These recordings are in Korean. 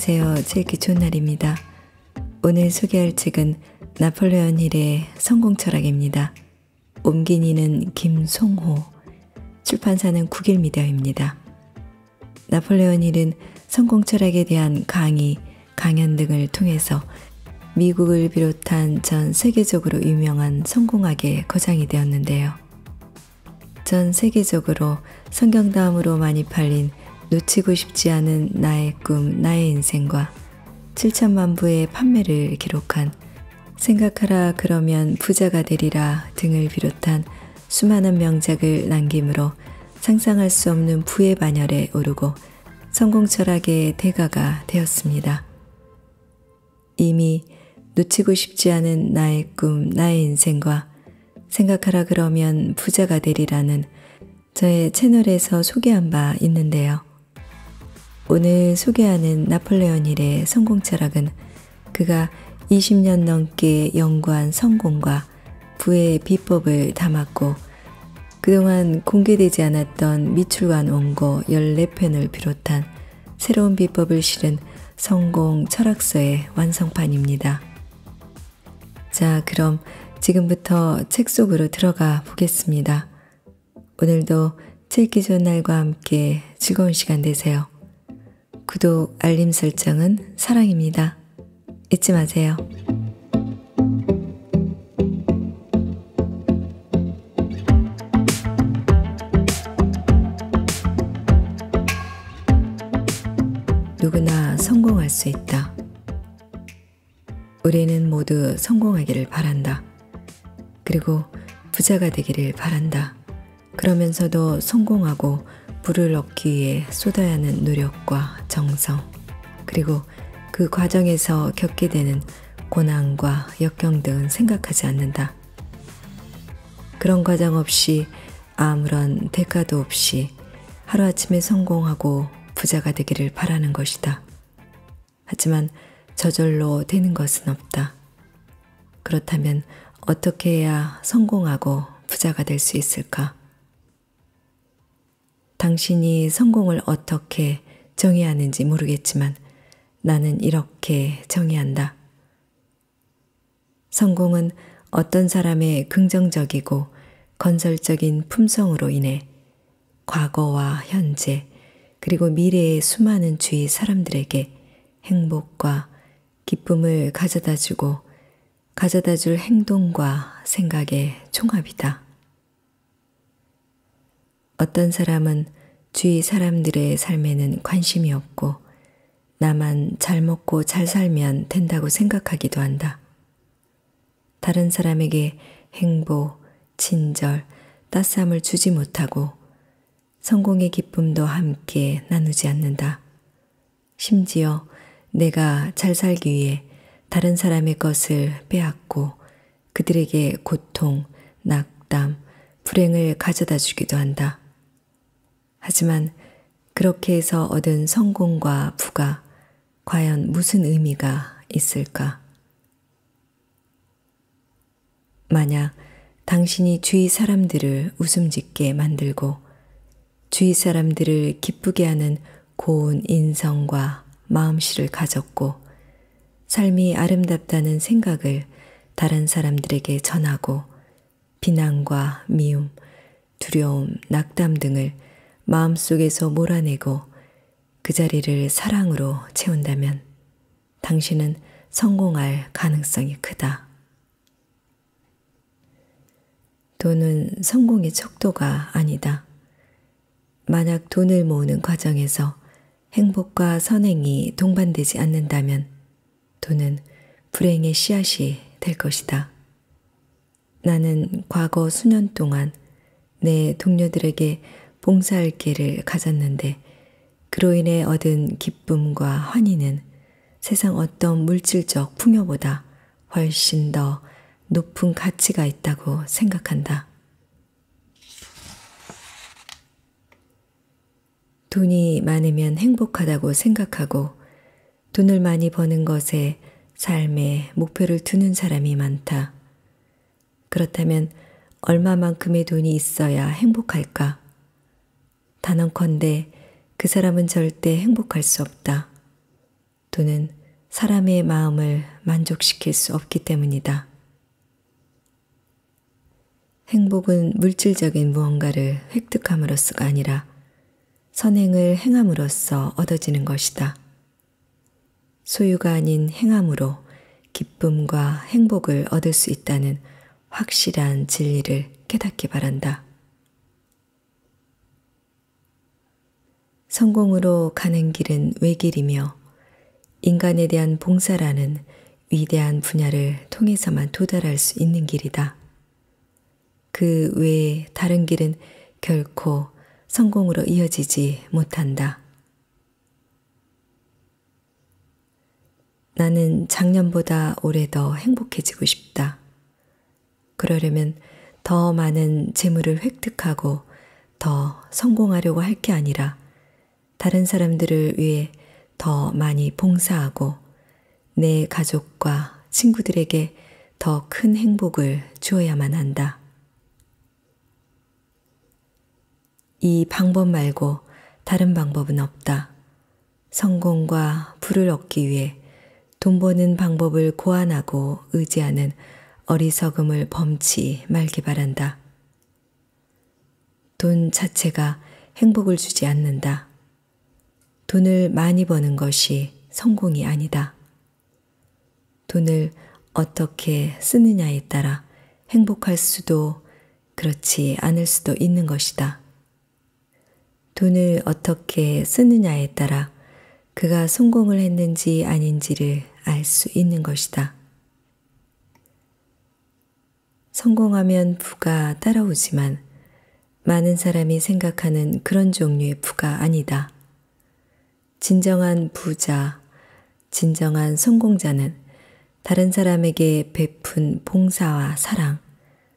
안녕하세요. 읽기 좋은 날입니다. 오늘 소개할 책은 나폴레옹 힐의 성공철학입니다. 옮긴 이는 김송호, 출판사는 국일미디어입니다. 나폴레옹 힐은 성공철학에 대한 강의, 강연 등을 통해서 미국을 비롯한 전 세계적으로 유명한 성공학의 거장이 되었는데요. 전 세계적으로 성경 다음으로 많이 팔린 놓치고 싶지 않은 나의 꿈, 나의 인생과 7천만 부의 판매를 기록한 생각하라 그러면 부자가 되리라 등을 비롯한 수많은 명작을 남김으로 상상할 수 없는 부의 반열에 오르고 성공 철학의 대가가 되었습니다. 이미 놓치고 싶지 않은 나의 꿈, 나의 인생과 생각하라 그러면 부자가 되리라는 저의 채널에서 소개한 바 있는데요. 오늘 소개하는 나폴레옹 힐의 성공 철학은 그가 20년 넘게 연구한 성공과 부의 비법을 담았고 그동안 공개되지 않았던 미출관 원고 14편을 비롯한 새로운 비법을 실은 성공 철학서의 완성판입니다. 자, 그럼 지금부터 책 속으로 들어가 보겠습니다. 오늘도 읽기 좋은 날과 함께 즐거운 시간 되세요. 구독, 알림 설정은 사랑입니다. 잊지 마세요. 누구나 성공할 수 있다. 우리는 모두 성공하기를 바란다. 그리고 부자가 되기를 바란다. 그러면서도 성공하고 부를 얻기 위해 쏟아야 하는 노력과 정성, 그리고 그 과정에서 겪게 되는 고난과 역경 등은 생각하지 않는다. 그런 과정 없이 아무런 대가도 없이 하루아침에 성공하고 부자가 되기를 바라는 것이다. 하지만 저절로 되는 것은 없다. 그렇다면 어떻게 해야 성공하고 부자가 될 수 있을까? 당신이 성공을 어떻게 정의하는지 모르겠지만 나는 이렇게 정의한다. 성공은 어떤 사람의 긍정적이고 건설적인 품성으로 인해 과거와 현재 그리고 미래의 수많은 주위 사람들에게 행복과 기쁨을 가져다주고 가져다줄 행동과 생각의 총합이다. 어떤 사람은 주위 사람들의 삶에는 관심이 없고 나만 잘 먹고 잘 살면 된다고 생각하기도 한다. 다른 사람에게 행복, 친절, 따스함을 주지 못하고 성공의 기쁨도 함께 나누지 않는다. 심지어 내가 잘 살기 위해 다른 사람의 것을 빼앗고 그들에게 고통, 낙담, 불행을 가져다 주기도 한다. 하지만 그렇게 해서 얻은 성공과 부가 과연 무슨 의미가 있을까? 만약 당신이 주위 사람들을 웃음 짓게 만들고 주위 사람들을 기쁘게 하는 고운 인성과 마음씨를 가졌고 삶이 아름답다는 생각을 다른 사람들에게 전하고 비난과 미움, 두려움, 낙담 등을 마음속에서 몰아내고 그 자리를 사랑으로 채운다면 당신은 성공할 가능성이 크다. 돈은 성공의 척도가 아니다. 만약 돈을 모으는 과정에서 행복과 선행이 동반되지 않는다면 돈은 불행의 씨앗이 될 것이다. 나는 과거 수년 동안 내 동료들에게 봉사할 기회를 가졌는데 그로 인해 얻은 기쁨과 환희는 세상 어떤 물질적 풍요보다 훨씬 더 높은 가치가 있다고 생각한다. 돈이 많으면 행복하다고 생각하고 돈을 많이 버는 것에 삶의 목표를 두는 사람이 많다. 그렇다면 얼마만큼의 돈이 있어야 행복할까? 단언컨대 그 사람은 절대 행복할 수 없다. 또는 사람의 마음을 만족시킬 수 없기 때문이다. 행복은 물질적인 무언가를 획득함으로써가 아니라 선행을 행함으로써 얻어지는 것이다. 소유가 아닌 행함으로 기쁨과 행복을 얻을 수 있다는 확실한 진리를 깨닫기 바란다. 성공으로 가는 길은 외길이며 인간에 대한 봉사라는 위대한 분야를 통해서만 도달할 수 있는 길이다. 그 외에 다른 길은 결코 성공으로 이어지지 못한다. 나는 작년보다 올해 더 행복해지고 싶다. 그러려면 더 많은 재물을 획득하고 더 성공하려고 할 게 아니라 다른 사람들을 위해 더 많이 봉사하고 내 가족과 친구들에게 더 큰 행복을 주어야만 한다. 이 방법 말고 다른 방법은 없다. 성공과 부를 얻기 위해 돈 버는 방법을 고안하고 의지하는 어리석음을 범치 말기 바란다. 돈 자체가 행복을 주지 않는다. 돈을 많이 버는 것이 성공이 아니다. 돈을 어떻게 쓰느냐에 따라 행복할 수도 그렇지 않을 수도 있는 것이다. 돈을 어떻게 쓰느냐에 따라 그가 성공을 했는지 아닌지를 알 수 있는 것이다. 성공하면 부가 따라오지만 많은 사람이 생각하는 그런 종류의 부가 아니다. 진정한 부자, 진정한 성공자는 다른 사람에게 베푼 봉사와 사랑,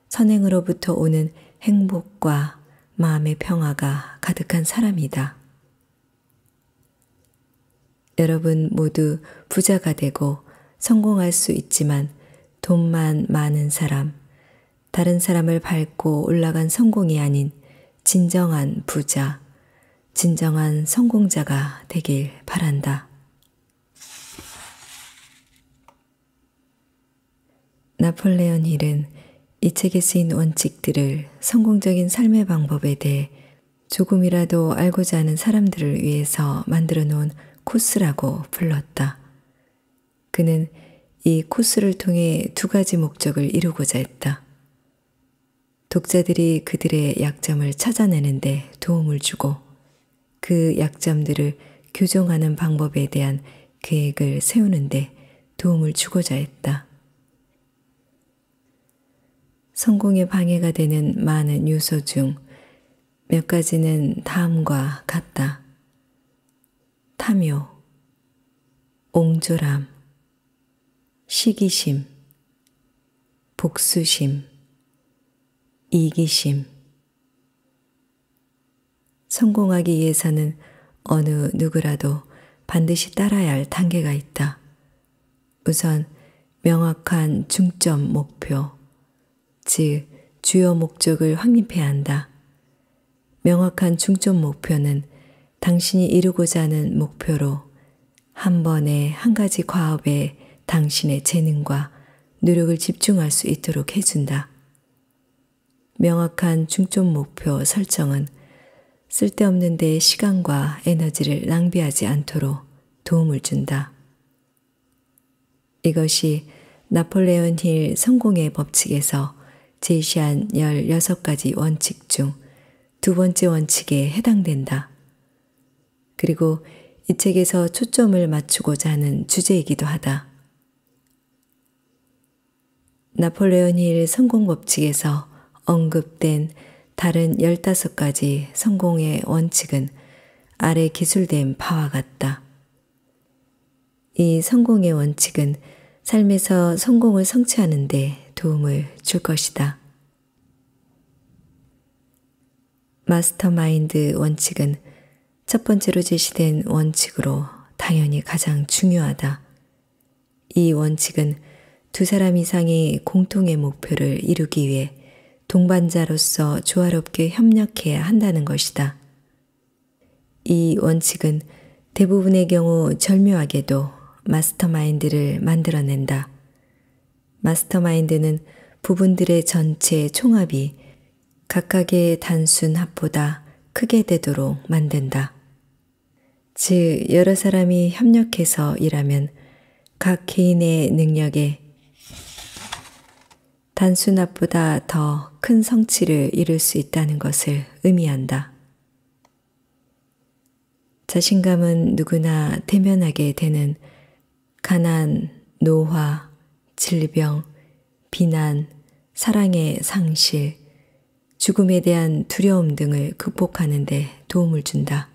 선행으로부터 오는 행복과 마음의 평화가 가득한 사람이다. 여러분 모두 부자가 되고 성공할 수 있지만 돈만 많은 사람, 다른 사람을 밟고 올라간 성공이 아닌 진정한 부자, 진정한 성공자가 되길 바란다. 나폴레온 힐은 이 책에 쓰인 원칙들을 성공적인 삶의 방법에 대해 조금이라도 알고자 하는 사람들을 위해서 만들어 놓은 코스라고 불렀다. 그는 이 코스를 통해 두 가지 목적을 이루고자 했다. 독자들이 그들의 약점을 찾아내는데 도움을 주고 그 약점들을 교정하는 방법에 대한 계획을 세우는데 도움을 주고자 했다. 성공에 방해가 되는 많은 요소 중 몇 가지는 다음과 같다. 탐욕, 옹졸함, 시기심, 복수심, 이기심. 성공하기 위해서는 어느 누구라도 반드시 따라야 할 단계가 있다. 우선 명확한 중점 목표, 즉 주요 목적을 확립해야 한다. 명확한 중점 목표는 당신이 이루고자 하는 목표로 한 번에 한 가지 과업에 당신의 재능과 노력을 집중할 수 있도록 해준다. 명확한 중점 목표 설정은 쓸데없는 데 시간과 에너지를 낭비하지 않도록 도움을 준다. 이것이 나폴레온 힐 성공의 법칙에서 제시한 16가지 원칙 중 두 번째 원칙에 해당된다. 그리고 이 책에서 초점을 맞추고자 하는 주제이기도 하다. 나폴레온 힐 성공 법칙에서 언급된 다른 15가지 성공의 원칙은 아래 기술된 바와 같다. 이 성공의 원칙은 삶에서 성공을 성취하는 데 도움을 줄 것이다. 마스터마인드 원칙은 첫 번째로 제시된 원칙으로 당연히 가장 중요하다. 이 원칙은 두 사람 이상이 공통의 목표를 이루기 위해 동반자로서 조화롭게 협력해야 한다는 것이다. 이 원칙은 대부분의 경우 절묘하게도 마스터마인드를 만들어낸다. 마스터마인드는 부분들의 전체 총합이 각각의 단순 합보다 크게 되도록 만든다. 즉, 여러 사람이 협력해서 일하면 각 개인의 능력에 단순 합보다 더 큰 성취를 이룰 수 있다는 것을 의미한다. 자신감은 누구나 대면하게 되는 가난, 노화, 질병, 비난, 사랑의 상실, 죽음에 대한 두려움 등을 극복하는 데 도움을 준다.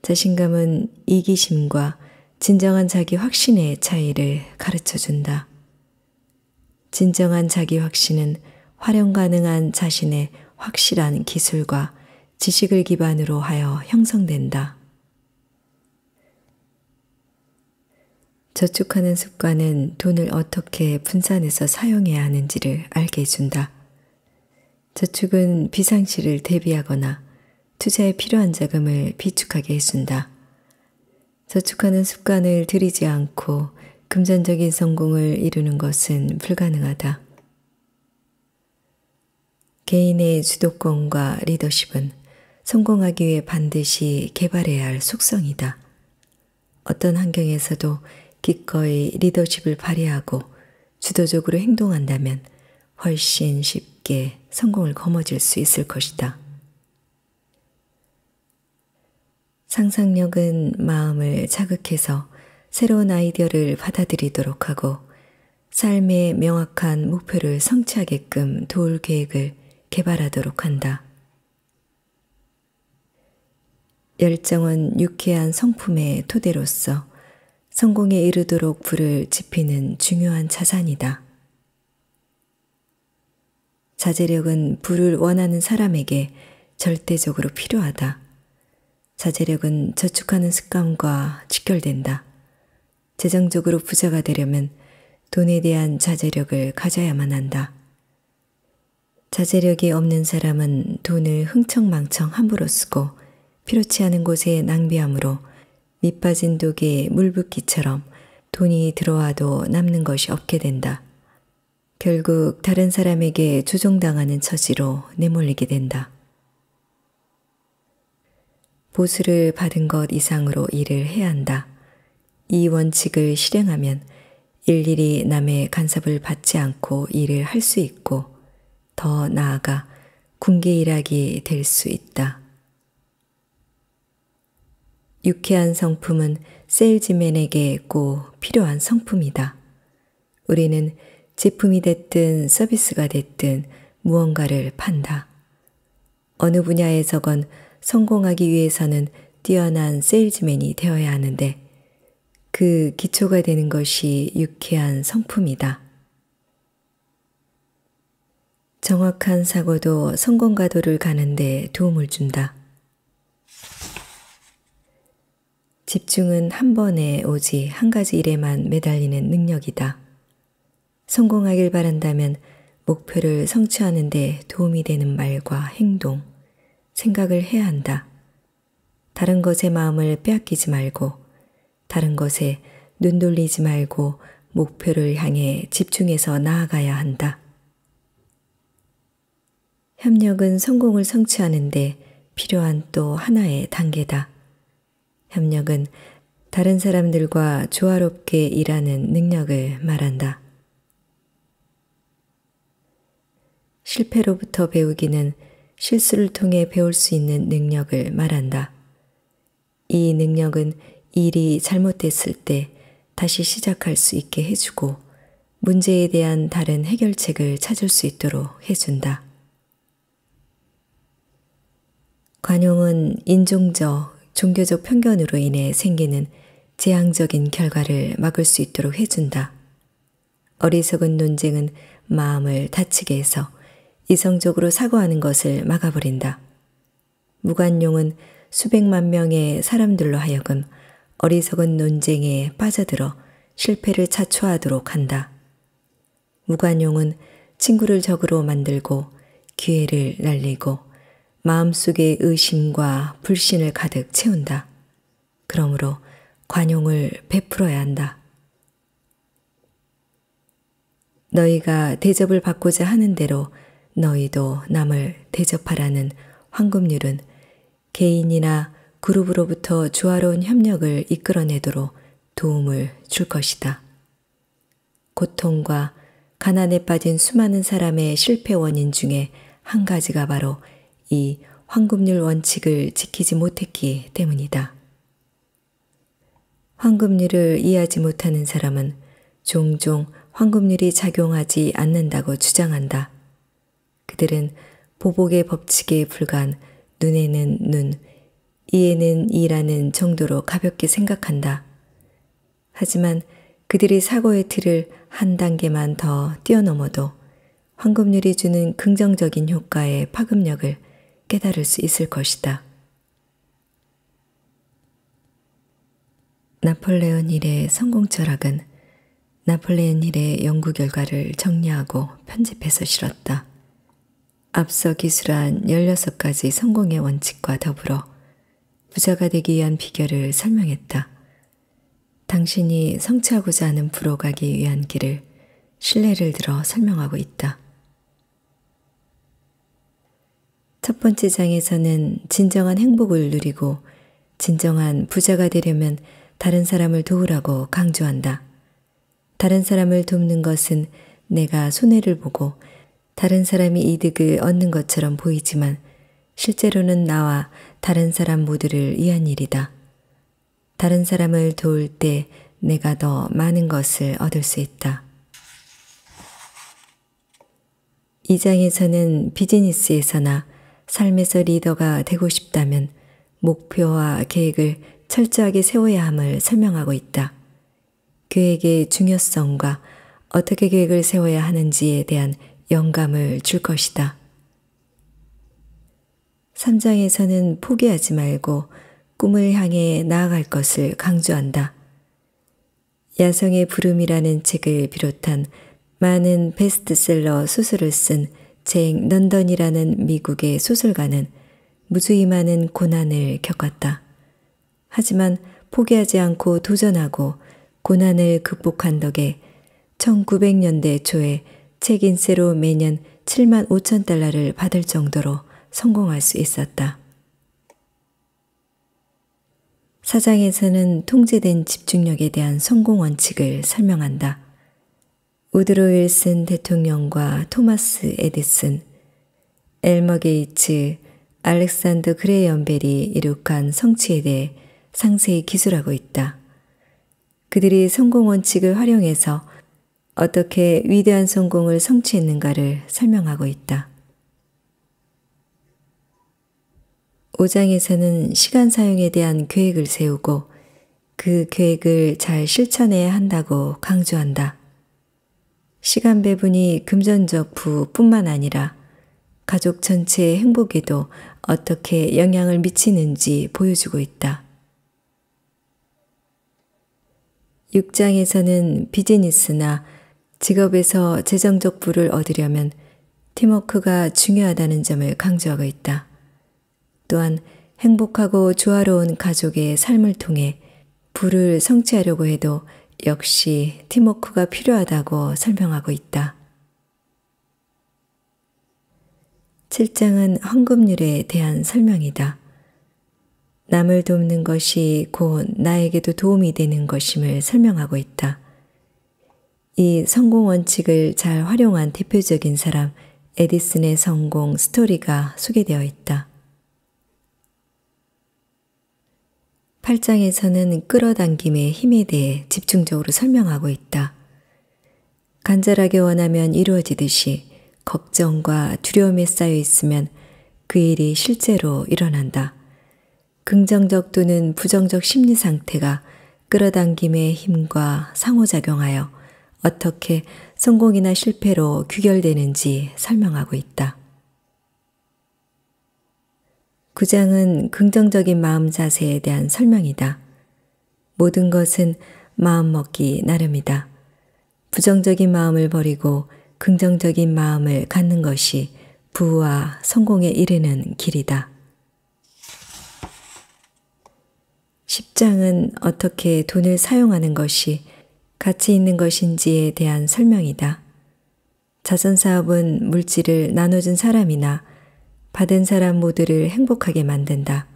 자신감은 이기심과 진정한 자기 확신의 차이를 가르쳐 준다. 진정한 자기 확신은 활용 가능한 자신의 확실한 기술과 지식을 기반으로 하여 형성된다. 저축하는 습관은 돈을 어떻게 분산해서 사용해야 하는지를 알게 해준다. 저축은 비상시를 대비하거나 투자에 필요한 자금을 비축하게 해준다. 저축하는 습관을 들이지 않고 금전적인 성공을 이루는 것은 불가능하다. 개인의 주도권과 리더십은 성공하기 위해 반드시 개발해야 할 속성이다. 어떤 환경에서도 기꺼이 리더십을 발휘하고 주도적으로 행동한다면 훨씬 쉽게 성공을 거머쥘 수 있을 것이다. 상상력은 마음을 자극해서 새로운 아이디어를 받아들이도록 하고 삶의 명확한 목표를 성취하게끔 도울 계획을 개발하도록 한다. 열정은 유쾌한 성품의 토대로서 성공에 이르도록 불을 지피는 중요한 자산이다. 자제력은 불을 원하는 사람에게 절대적으로 필요하다. 자제력은 저축하는 습관과 직결된다. 재정적으로 부자가 되려면 돈에 대한 자제력을 가져야만 한다. 자제력이 없는 사람은 돈을 흥청망청 함부로 쓰고 필요치 않은 곳에 낭비함으로 밑빠진 독에 물 붓기처럼 돈이 들어와도 남는 것이 없게 된다. 결국 다른 사람에게 조종당하는 처지로 내몰리게 된다. 보수를 받은 것 이상으로 일을 해야 한다. 이 원칙을 실행하면 일일이 남의 간섭을 받지 않고 일을 할 수 있고 더 나아가 군계 일학이 될 수 있다. 유쾌한 성품은 세일즈맨에게 꼭 필요한 성품이다. 우리는 제품이 됐든 서비스가 됐든 무언가를 판다. 어느 분야에서건 성공하기 위해서는 뛰어난 세일즈맨이 되어야 하는데 그 기초가 되는 것이 유쾌한 성품이다. 정확한 사고도 성공 가도를 가는데 도움을 준다. 집중은 한 번에 오직 한 가지 일에만 매달리는 능력이다. 성공하길 바란다면 목표를 성취하는 데 도움이 되는 말과 행동, 생각을 해야 한다. 다른 것에 마음을 빼앗기지 말고 다른 것에 눈 돌리지 말고 목표를 향해 집중해서 나아가야 한다. 협력은 성공을 성취하는 데 필요한 또 하나의 단계다. 협력은 다른 사람들과 조화롭게 일하는 능력을 말한다. 실패로부터 배우기는 실수를 통해 배울 수 있는 능력을 말한다. 이 능력은 일이 잘못됐을 때 다시 시작할 수 있게 해주고 문제에 대한 다른 해결책을 찾을 수 있도록 해준다. 관용은 인종적, 종교적 편견으로 인해 생기는 재앙적인 결과를 막을 수 있도록 해준다. 어리석은 논쟁은 마음을 다치게 해서 이성적으로 사고하는 것을 막아버린다. 무관용은 수백만 명의 사람들로 하여금 어리석은 논쟁에 빠져들어 실패를 자초하도록 한다. 무관용은 친구를 적으로 만들고 기회를 날리고 마음속에 의심과 불신을 가득 채운다. 그러므로 관용을 베풀어야 한다. 너희가 대접을 받고자 하는 대로 너희도 남을 대접하라는 황금률은 개인이나 그룹으로부터 조화로운 협력을 이끌어내도록 도움을 줄 것이다. 고통과 가난에 빠진 수많은 사람의 실패 원인 중에 한 가지가 바로 이 황금률 원칙을 지키지 못했기 때문이다. 황금률을 이해하지 못하는 사람은 종종 황금률이 작용하지 않는다고 주장한다. 그들은 보복의 법칙에 불과한 눈에는 눈, 이에는 이라는 정도로 가볍게 생각한다. 하지만 그들이 사고의 틀을 한 단계만 더 뛰어넘어도 황금률이 주는 긍정적인 효과의 파급력을 깨달을 수 있을 것이다. 나폴레온 힐의 성공 철학은 나폴레온 힐의 연구 결과를 정리하고 편집해서 실었다. 앞서 기술한 16가지 성공의 원칙과 더불어 부자가 되기 위한 비결을 설명했다. 당신이 성취하고자 하는 부로 가기 위한 길을 신뢰를 들어 설명하고 있다. 첫 번째 장에서는 진정한 행복을 누리고 진정한 부자가 되려면 다른 사람을 도우라고 강조한다. 다른 사람을 돕는 것은 내가 손해를 보고 다른 사람이 이득을 얻는 것처럼 보이지만 실제로는 나와 다른 사람 모두를 위한 일이다. 다른 사람을 도울 때 내가 더 많은 것을 얻을 수 있다. 이 장에서는 비즈니스에서나 삶에서 리더가 되고 싶다면 목표와 계획을 철저하게 세워야 함을 설명하고 있다. 계획의 중요성과 어떻게 계획을 세워야 하는지에 대한 영감을 줄 것이다. 3장에서는 포기하지 말고 꿈을 향해 나아갈 것을 강조한다. 야성의 부름이라는 책을 비롯한 많은 베스트셀러 소설을 쓴 잭 런던이라는 미국의 소설가는 무수히 많은 고난을 겪었다. 하지만 포기하지 않고 도전하고 고난을 극복한 덕에 1900년대 초에 책 인세로 매년 7만 5천 달러를 받을 정도로 성공할 수 있었다. 4장에서는 통제된 집중력에 대한 성공 원칙을 설명한다. 우드로 윌슨 대통령과 토마스 에디슨, 엘머 게이츠, 알렉산더 그레이엄 벨이 이룩한 성취에 대해 상세히 기술하고 있다. 그들이 성공 원칙을 활용해서 어떻게 위대한 성공을 성취했는가를 설명하고 있다. 5장에서는 시간 사용에 대한 계획을 세우고 그 계획을 잘 실천해야 한다고 강조한다. 시간 배분이 금전적 부뿐만 아니라 가족 전체의 행복에도 어떻게 영향을 미치는지 보여주고 있다. 6장에서는 비즈니스나 직업에서 재정적 부를 얻으려면 팀워크가 중요하다는 점을 강조하고 있다. 또한 행복하고 조화로운 가족의 삶을 통해 부를 성취하려고 해도 역시 팀워크가 필요하다고 설명하고 있다. 7장은 황금률에 대한 설명이다. 남을 돕는 것이 곧 나에게도 도움이 되는 것임을 설명하고 있다. 이 성공 원칙을 잘 활용한 대표적인 사람 에디슨의 성공 스토리가 소개되어 있다. 8장에서는 끌어당김의 힘에 대해 집중적으로 설명하고 있다. 간절하게 원하면 이루어지듯이 걱정과 두려움에 쌓여 있으면 그 일이 실제로 일어난다. 긍정적 또는 부정적 심리 상태가 끌어당김의 힘과 상호작용하여 어떻게 성공이나 실패로 귀결되는지 설명하고 있다. 9장은 긍정적인 마음 자세에 대한 설명이다. 모든 것은 마음먹기 나름이다. 부정적인 마음을 버리고 긍정적인 마음을 갖는 것이 부와 성공에 이르는 길이다. 10장은 어떻게 돈을 사용하는 것이 가치 있는 것인지에 대한 설명이다. 자선사업은 물질을 나눠준 사람이나 받은 사람 모두를 행복하게 만든다.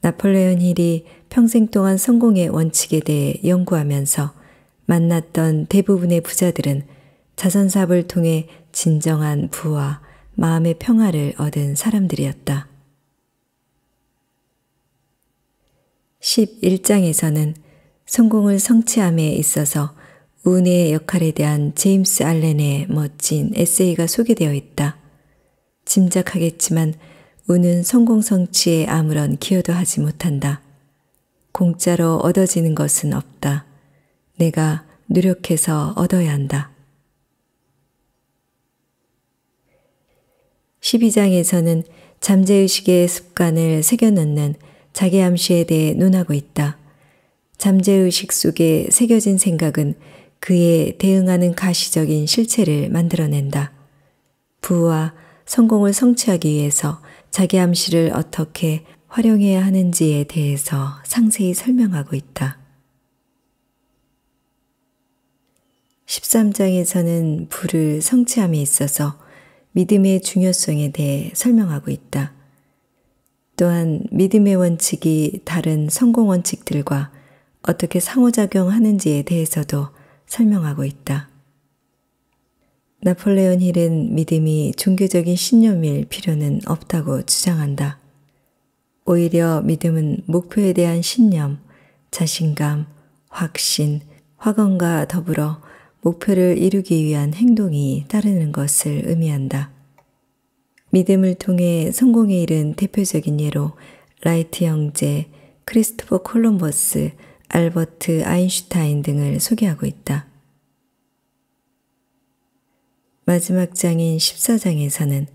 나폴레온 힐이 평생 동안 성공의 원칙에 대해 연구하면서 만났던 대부분의 부자들은 자선사업을 통해 진정한 부와 마음의 평화를 얻은 사람들이었다. 11장에서는 성공을 성취함에 있어서 운의 역할에 대한 제임스 알렌의 멋진 에세이가 소개되어 있다. 짐작하겠지만 운은 성공 성취에 아무런 기여도 하지 못한다. 공짜로 얻어지는 것은 없다. 내가 노력해서 얻어야 한다. 12장에서는 잠재의식의 습관을 새겨넣는 자기암시에 대해 논하고 있다. 잠재의식 속에 새겨진 생각은 그에 대응하는 가시적인 실체를 만들어낸다. 부와 성공을 성취하기 위해서 자기암시를 어떻게 활용해야 하는지에 대해서 상세히 설명하고 있다. 13장에서는 부를 성취함에 있어서 믿음의 중요성에 대해 설명하고 있다. 또한 믿음의 원칙이 다른 성공 원칙들과 어떻게 상호작용하는지에 대해서도 설명하고 있다. 나폴레온 힐은 믿음이 종교적인 신념일 필요는 없다고 주장한다. 오히려 믿음은 목표에 대한 신념, 자신감, 확신, 확언과 더불어 목표를 이루기 위한 행동이 따르는 것을 의미한다. 믿음을 통해 성공에 이른 대표적인 예로 라이트 형제, 크리스토퍼 콜럼버스, 알버트 아인슈타인 등을 소개하고 있다. 마지막 장인 14장에서는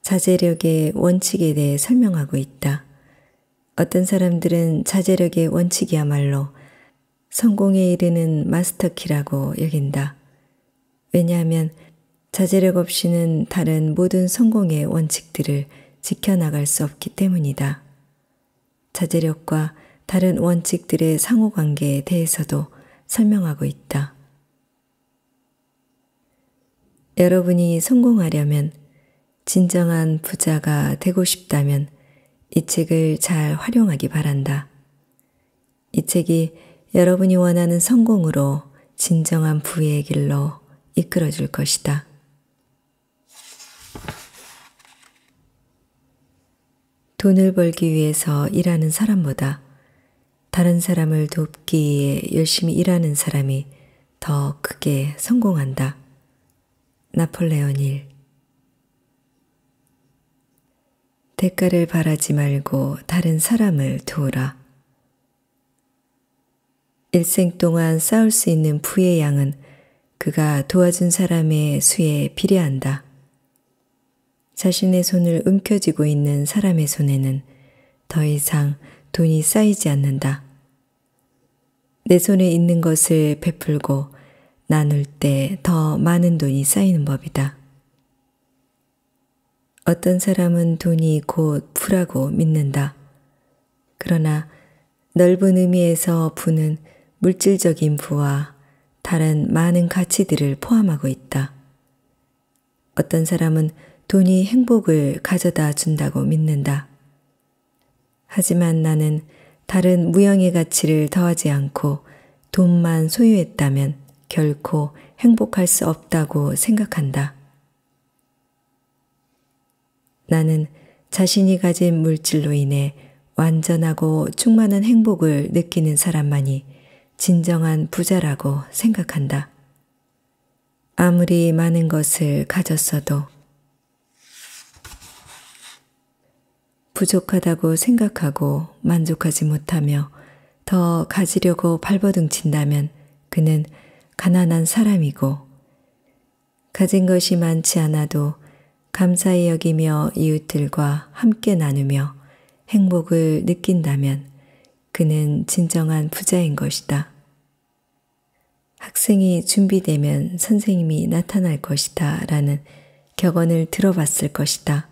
자제력의 원칙에 대해 설명하고 있다. 어떤 사람들은 자제력의 원칙이야말로 성공에 이르는 마스터키라고 여긴다. 왜냐하면 자제력 없이는 다른 모든 성공의 원칙들을 지켜나갈 수 없기 때문이다. 자제력과 다른 원칙들의 상호관계에 대해서도 설명하고 있다. 여러분이 성공하려면, 진정한 부자가 되고 싶다면 이 책을 잘 활용하기 바란다. 이 책이 여러분이 원하는 성공으로 진정한 부의 길로 이끌어 줄 것이다. 돈을 벌기 위해서 일하는 사람보다 다른 사람을 돕기 위해 열심히 일하는 사람이 더 크게 성공한다. 나폴레온 힐. 대가를 바라지 말고 다른 사람을 도우라. 일생 동안 쌓을 수 있는 부의 양은 그가 도와준 사람의 수에 비례한다. 자신의 손을 움켜쥐고 있는 사람의 손에는 더 이상 돈이 쌓이지 않는다. 내 손에 있는 것을 베풀고 나눌 때 더 많은 돈이 쌓이는 법이다. 어떤 사람은 돈이 곧 부라고 믿는다. 그러나 넓은 의미에서 부는 물질적인 부와 다른 많은 가치들을 포함하고 있다. 어떤 사람은 돈이 행복을 가져다 준다고 믿는다. 하지만 나는 다른 무형의 가치를 더하지 않고 돈만 소유했다면 결코 행복할 수 없다고 생각한다. 나는 자신이 가진 물질로 인해 완전하고 충만한 행복을 느끼는 사람만이 진정한 부자라고 생각한다. 아무리 많은 것을 가졌어도 부족하다고 생각하고 만족하지 못하며 더 가지려고 발버둥친다면 그는 가난한 사람이고, 가진 것이 많지 않아도 감사히 여기며 이웃들과 함께 나누며 행복을 느낀다면 그는 진정한 부자인 것이다. 학생이 준비되면 선생님이 나타날 것이다 라는 격언을 들어봤을 것이다.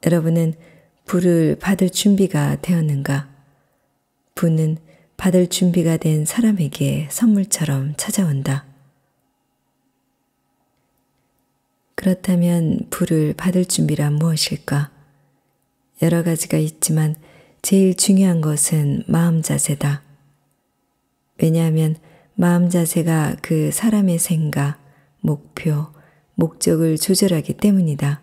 여러분은 부를 받을 준비가 되었는가? 부는 받을 준비가 된 사람에게 선물처럼 찾아온다. 그렇다면 부를 받을 준비란 무엇일까? 여러 가지가 있지만 제일 중요한 것은 마음 자세다. 왜냐하면 마음 자세가 그 사람의 생각, 목표, 목적을 조절하기 때문이다.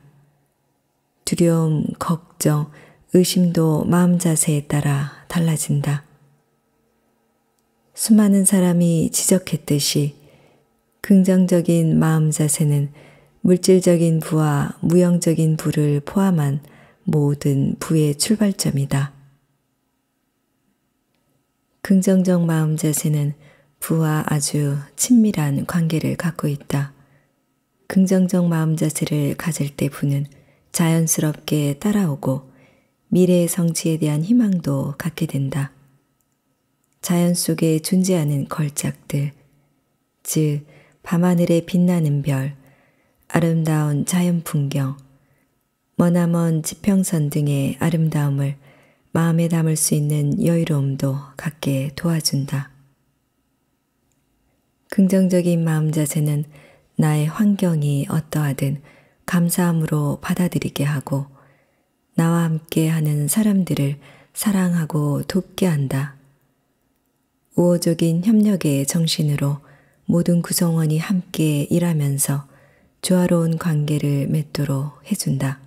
두려움, 걱정, 의심도 마음 자세에 따라 달라진다. 수많은 사람이 지적했듯이 긍정적인 마음 자세는 물질적인 부와 무형적인 부를 포함한 모든 부의 출발점이다. 긍정적 마음 자세는 부와 아주 친밀한 관계를 갖고 있다. 긍정적 마음 자세를 가질 때 부는 자연스럽게 따라오고 미래의 성취에 대한 희망도 갖게 된다. 자연 속에 존재하는 걸작들, 즉 밤하늘에 빛나는 별, 아름다운 자연 풍경, 머나먼 지평선 등의 아름다움을 마음에 담을 수 있는 여유로움도 갖게 도와준다. 긍정적인 마음 자세는 나의 환경이 어떠하든 감사함으로 받아들이게 하고 나와 함께 하는 사람들을 사랑하고 돕게 한다. 우호적인 협력의 정신으로 모든 구성원이 함께 일하면서 조화로운 관계를 맺도록 해준다.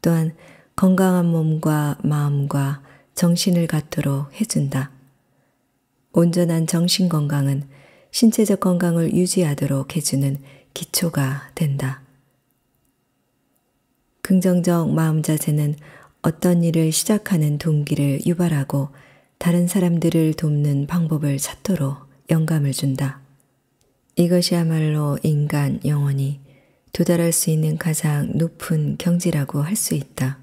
또한 건강한 몸과 마음과 정신을 갖도록 해준다. 온전한 정신 건강은 신체적 건강을 유지하도록 해주는 기초가 된다. 긍정적 마음 자세는 어떤 일을 시작하는 동기를 유발하고 다른 사람들을 돕는 방법을 찾도록 영감을 준다. 이것이야말로 인간 영혼이 도달할 수 있는 가장 높은 경지라고 할 수 있다.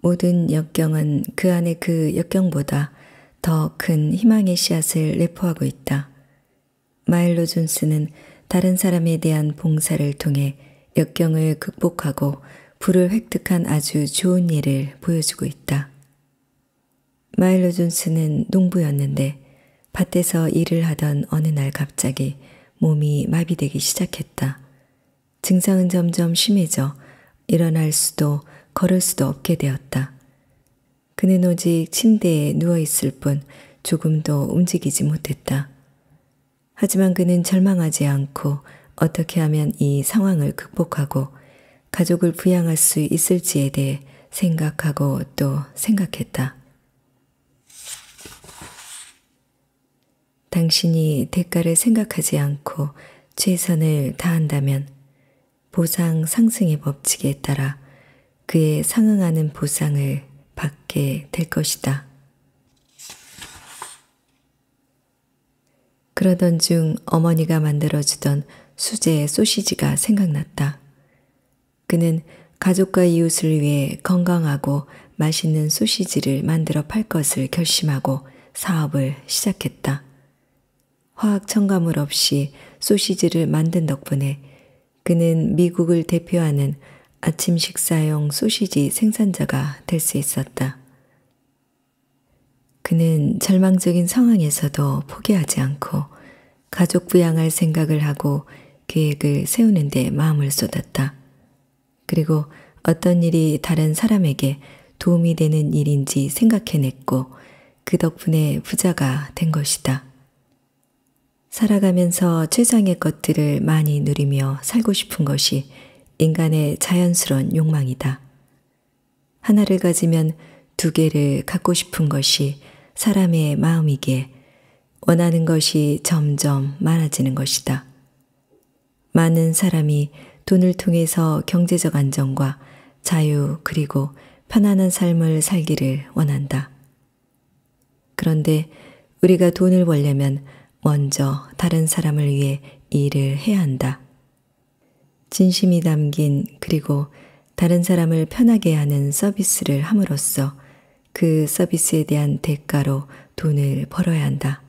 모든 역경은 그 안에 그 역경보다 더 큰 희망의 씨앗을 내포하고 있다. 마일로 존스는 다른 사람에 대한 봉사를 통해 역경을 극복하고 부를 획득한 아주 좋은 예를 보여주고 있다. 마일로 존스는 농부였는데 밭에서 일을 하던 어느 날 갑자기 몸이 마비되기 시작했다. 증상은 점점 심해져 일어날 수도 걸을 수도 없게 되었다. 그는 오직 침대에 누워있을 뿐 조금도 움직이지 못했다. 하지만 그는 절망하지 않고 어떻게 하면 이 상황을 극복하고 가족을 부양할 수 있을지에 대해 생각하고 또 생각했다. 당신이 대가를 생각하지 않고 최선을 다한다면 보상 상승의 법칙에 따라 그에 상응하는 보상을 받게 될 것이다. 그러던 중 어머니가 만들어주던 수제 소시지가 생각났다. 그는 가족과 이웃을 위해 건강하고 맛있는 소시지를 만들어 팔 것을 결심하고 사업을 시작했다. 화학 첨가물 없이 소시지를 만든 덕분에 그는 미국을 대표하는 아침 식사용 소시지 생산자가 될 수 있었다. 그는 절망적인 상황에서도 포기하지 않고 가족 부양할 생각을 하고 계획을 세우는 데 마음을 쏟았다. 그리고 어떤 일이 다른 사람에게 도움이 되는 일인지 생각해냈고 그 덕분에 부자가 된 것이다. 살아가면서 최상의 것들을 많이 누리며 살고 싶은 것이 인간의 자연스러운 욕망이다. 하나를 가지면 두 개를 갖고 싶은 것이 사람의 마음이기에 원하는 것이 점점 많아지는 것이다. 많은 사람이 돈을 통해서 경제적 안정과 자유 그리고 편안한 삶을 살기를 원한다. 그런데 우리가 돈을 벌려면 먼저 다른 사람을 위해 일을 해야 한다. 진심이 담긴 그리고 다른 사람을 편하게 하는 서비스를 함으로써 그 서비스에 대한 대가로 돈을 벌어야 한다.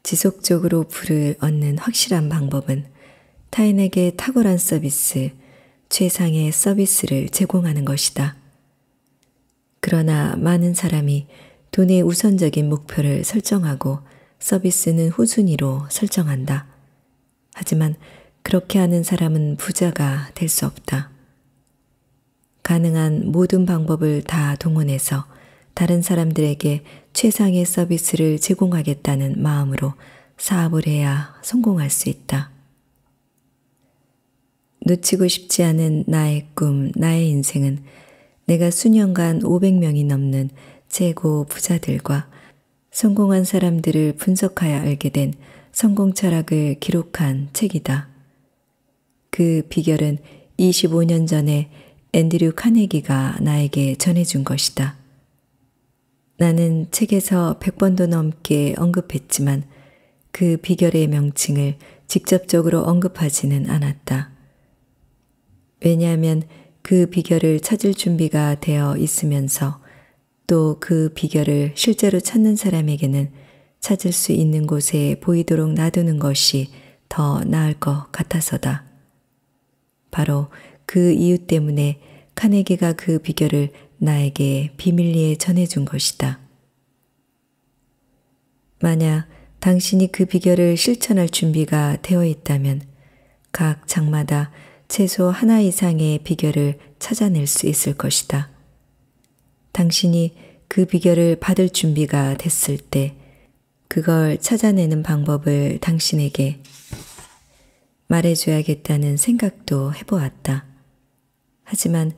지속적으로 부를 얻는 확실한 방법은 타인에게 탁월한 서비스, 최상의 서비스를 제공하는 것이다. 그러나 많은 사람이 돈의 우선적인 목표를 설정하고 서비스는 후순위로 설정한다. 하지만 그렇게 하는 사람은 부자가 될 수 없다. 가능한 모든 방법을 다 동원해서 다른 사람들에게 최상의 서비스를 제공하겠다는 마음으로 사업을 해야 성공할 수 있다. 놓치고 싶지 않은 나의 꿈, 나의 인생은 내가 수년간 500명이 넘는 최고 부자들과 성공한 사람들을 분석하여 알게 된 성공 철학을 기록한 책이다. 그 비결은 25년 전에 앤드류 카네기가 나에게 전해준 것이다. 나는 책에서 100번도 넘게 언급했지만 그 비결의 명칭을 직접적으로 언급하지는 않았다. 왜냐하면 그 비결을 찾을 준비가 되어 있으면서 또 그 비결을 실제로 찾는 사람에게는 찾을 수 있는 곳에 보이도록 놔두는 것이 더 나을 것 같아서다. 바로 그 이유 때문에 카네기가 그 비결을 나에게 비밀리에 전해준 것이다. 만약 당신이 그 비결을 실천할 준비가 되어 있다면 각 장마다 최소 하나 이상의 비결을 찾아낼 수 있을 것이다. 당신이 그 비결을 받을 준비가 됐을 때 그걸 찾아내는 방법을 당신에게 말해줘야겠다는 생각도 해보았다. 하지만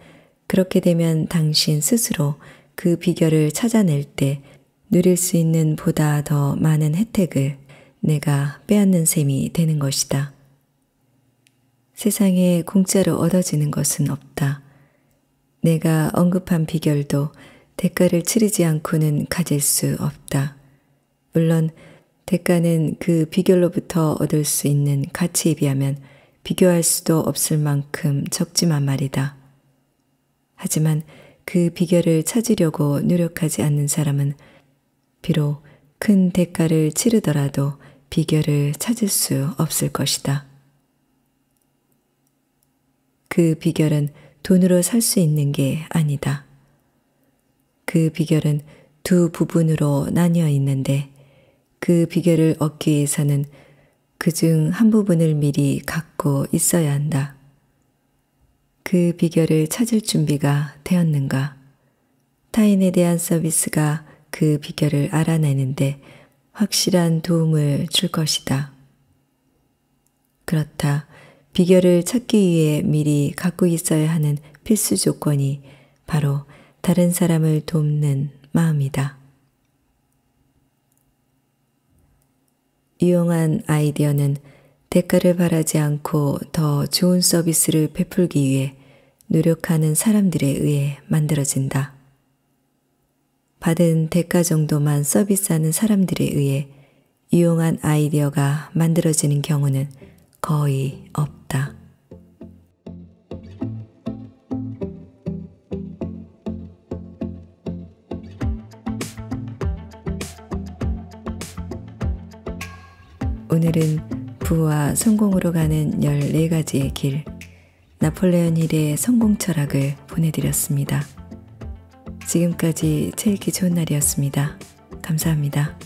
그렇게 되면 당신 스스로 그 비결을 찾아낼 때 누릴 수 있는 보다 더 많은 혜택을 내가 빼앗는 셈이 되는 것이다. 세상에 공짜로 얻어지는 것은 없다. 내가 언급한 비결도 대가를 치르지 않고는 가질 수 없다. 물론 대가는 그 비결로부터 얻을 수 있는 가치에 비하면 비교할 수도 없을 만큼 적지만 말이다. 하지만 그 비결을 찾으려고 노력하지 않는 사람은 비록 큰 대가를 치르더라도 비결을 찾을 수 없을 것이다. 그 비결은 돈으로 살 수 있는 게 아니다. 그 비결은 두 부분으로 나뉘어 있는데 그 비결을 얻기 위해서는 그중 한 부분을 미리 갖고 있어야 한다. 그 비결을 찾을 준비가 되었는가? 타인에 대한 서비스가 그 비결을 알아내는데 확실한 도움을 줄 것이다. 그렇다. 비결을 찾기 위해 미리 갖고 있어야 하는 필수 조건이 바로 다른 사람을 돕는 마음이다. 유용한 아이디어는 대가를 바라지 않고 더 좋은 서비스를 베풀기 위해 노력하는 사람들에 의해 만들어진다. 받은 대가 정도만 서비스하는 사람들에 의해 유용한 아이디어가 만들어지는 경우는 거의 없다. 오늘은 부와 성공으로 가는 14가지의 길, 나폴레옹 힐의 성공 철학을 보내드렸습니다. 지금까지 책 읽기 좋은 날이었습니다. 감사합니다.